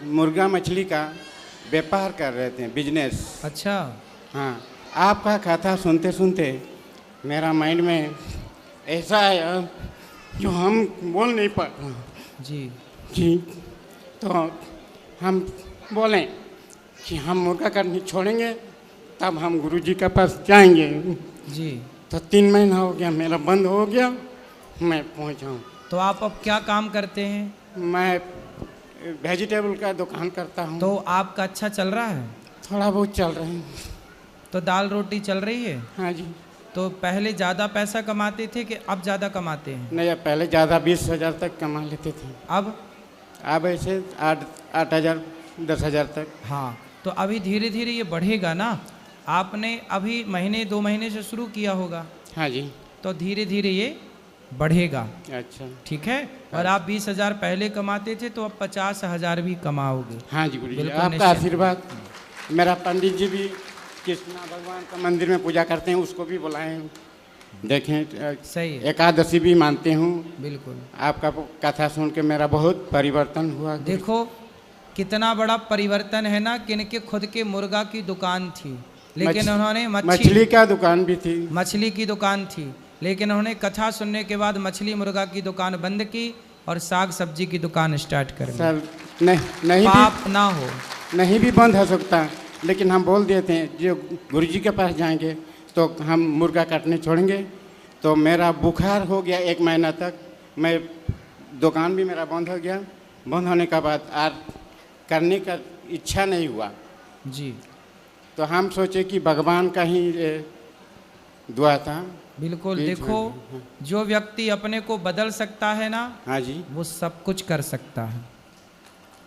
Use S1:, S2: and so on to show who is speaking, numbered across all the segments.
S1: मुर्गा मछली का व्यापार कर रहे थे, बिजनेस।
S2: अच्छा।
S1: हाँ, आपका कथा सुनते सुनते मेरा माइंड में ऐसा आया जो हम बोल नहीं पा रहे
S2: जी
S1: जी। तो हम बोलें कि हम मुर्गा करनी छोड़ेंगे, तब हम गुरुजी के पास जाएंगे।
S2: जी।
S1: तो 3 महीना हो गया, मेरा बंद हो गया, मैं पहुंचा हूँ।
S2: तो आप अब क्या काम करते हैं?
S1: मैं वेजिटेबल का दुकान करता हूँ।
S2: तो आपका अच्छा चल रहा है?
S1: थोड़ा बहुत चल रहे हैं।
S2: तो दाल रोटी चल रही है?
S1: हाँ जी।
S2: तो पहले ज़्यादा पैसा कमाते थे कि अब ज़्यादा कमाते हैं?
S1: नहीं, पहले ज़्यादा 20,000 तक कमा लेते थे। अब ऐसे 8,000 10,000 तक।
S2: हाँ, तो अभी धीरे धीरे ये बढ़ेगा ना। आपने अभी महीने 2 महीने से शुरू किया होगा।
S1: हाँ जी।
S2: तो धीरे धीरे ये बढ़ेगा।
S1: अच्छा,
S2: ठीक है। और आप 20,000 पहले कमाते थे तो अब 50,000 भी कमाओगे।
S1: हाँ जी गुरु जी,
S2: बिल्कुल
S1: आपका
S2: निश्चित।
S1: आशीर्वाद। मेरा पंडित जी भी कृष्णा भगवान का मंदिर में पूजा करते हैं, उसको भी बुलाएं, देखें।
S2: सही है।
S1: एकादशी भी मानते हूँ।
S2: बिल्कुल।
S1: आपका कथा सुन के मेरा बहुत परिवर्तन हुआ।
S2: देखो कितना बड़ा परिवर्तन है ना, कि इनके खुद के मुर्गा की दुकान थी, लेकिन उन्होंने
S1: मछली का दुकान भी थी।
S2: मछली की दुकान थी, लेकिन उन्होंने कथा सुनने के बाद मछली मुर्गा की दुकान बंद की और साग सब्जी की दुकान स्टार्ट कर दी।
S1: सर नहीं
S2: पाप ना हो।
S1: नहीं भी बंद हो सकता, लेकिन हम बोल देते हैं जो गुरुजी के पास जाएंगे तो हम मुर्गा काटने छोड़ेंगे। तो मेरा बुखार हो गया 1 महीना तक, मैं दुकान भी मेरा बंद हो गया। बंद होने के बाद आज करने का इच्छा नहीं हुआ
S2: जी।
S1: तो हम सोचे कि भगवान का ही दुआ था।
S2: बिल्कुल। देखो जो व्यक्ति अपने को बदल सकता है ना,
S1: हाँ जी,
S2: वो सब कुछ कर सकता है।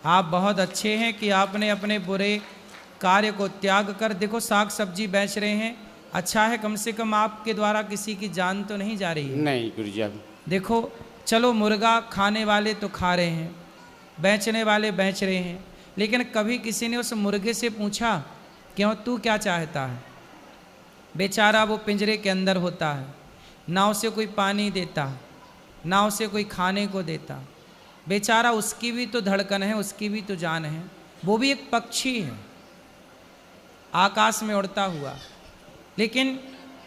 S2: आप बहुत अच्छे हैं कि आपने अपने बुरे कार्य को त्याग कर देखो साग सब्जी बेच रहे हैं। अच्छा है, कम से कम आपके द्वारा किसी की जान तो नहीं जा रही है।
S1: नहीं गुरुजी।
S2: देखो चलो मुर्गा खाने वाले तो खा रहे हैं, बेचने वाले बेच रहे हैं, लेकिन कभी किसी ने उस मुर्गे से पूछा क्यों, तू क्या चाहता है? बेचारा वो पिंजरे के अंदर होता है, ना उसे कोई पानी देता, ना उसे कोई खाने को देता। बेचारा, उसकी भी तो धड़कन है, उसकी भी तो जान है। वो भी एक पक्षी है आकाश में उड़ता हुआ, लेकिन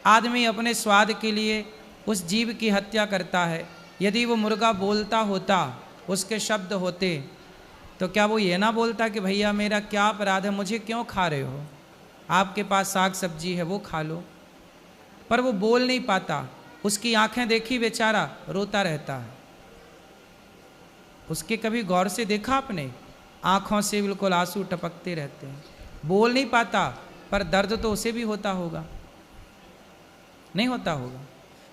S2: आदमी अपने स्वाद के लिए उस जीव की हत्या करता है। यदि वो मुर्गा बोलता होता, उसके शब्द होते, तो क्या वो ये ना बोलता कि भैया मेरा क्या अपराध है, मुझे क्यों खा रहे हो, आपके पास साग सब्जी है वो खा लो। पर वो बोल नहीं पाता, उसकी आंखें देखी बेचारा रोता रहता है। उसके कभी गौर से देखा आपने? आंखों से बिल्कुल आंसू टपकते रहते हैं। बोल नहीं पाता, पर दर्द तो उसे भी होता होगा, नहीं होता होगा?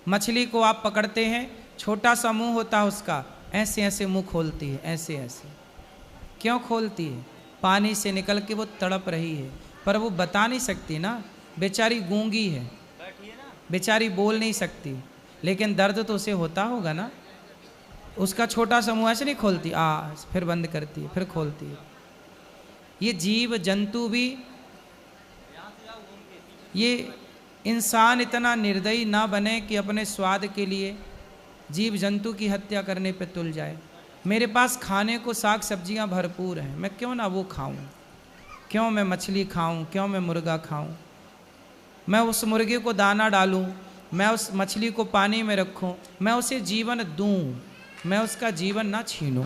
S2: मछली को आप पकड़ते हैं, छोटा सा मुंह होता है उसका, ऐसे ऐसे मुंह खोलती है, ऐसे ऐसे। क्यों खोलती है? पानी से निकल के वो तड़प रही है, पर वो बता नहीं सकती ना, बेचारी गूंगी है, बेचारी बोल नहीं सकती, लेकिन दर्द तो उसे होता होगा ना। उसका छोटा सा मुंह ऐसे नहीं खोलती, फिर बंद करती है, फिर खोलती है। ये जीव जंतु भी, ये इंसान इतना निर्दयी ना बने कि अपने स्वाद के लिए जीव जंतु की हत्या करने पे तुल जाए। मेरे पास खाने को साग सब्जियां भरपूर हैं, मैं क्यों ना वो खाऊं? क्यों मैं मछली खाऊं? क्यों मैं मुर्गा खाऊं? मैं उस मुर्गे को दाना डालूं, मैं उस मछली को पानी में रखूं, मैं उसे जीवन दूं, मैं उसका जीवन ना छीनूं।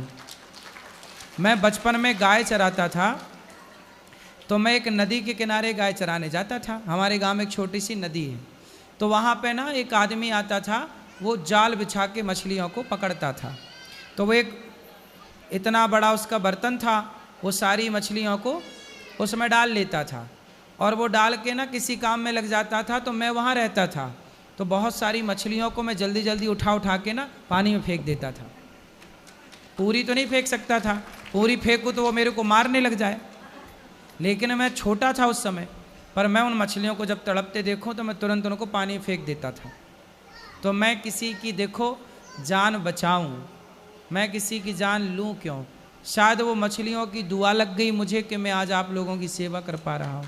S2: मैं बचपन में गाय चराता था, तो मैं एक नदी के किनारे गाय चराने जाता था। हमारे गांव में एक छोटी सी नदी है, तो वहाँ पे ना एक आदमी आता था, वो जाल बिछा के मछलियों को पकड़ता था। तो वो एक इतना बड़ा उसका बर्तन था, वो सारी मछलियों को उसमें डाल लेता था, और वो डाल के ना किसी काम में लग जाता था। तो मैं वहाँ रहता था, तो बहुत सारी मछलियों को मैं जल्दी जल्दी उठा के ना पानी में फेंक देता था। पूरी तो नहीं फेंक सकता था, पूरी फेंकूँ तो वो मेरे को मारने लग जाए, लेकिन मैं छोटा था उस समय, पर मैं उन मछलियों को जब तड़पते देखूं तो मैं तुरंत उनको पानी में फेंक देता था। तो मैं किसी की देखो जान बचाऊं, मैं किसी की जान लूं क्यों? शायद वो मछलियों की दुआ लग गई मुझे कि मैं आज आप लोगों की सेवा कर पा रहा हूं।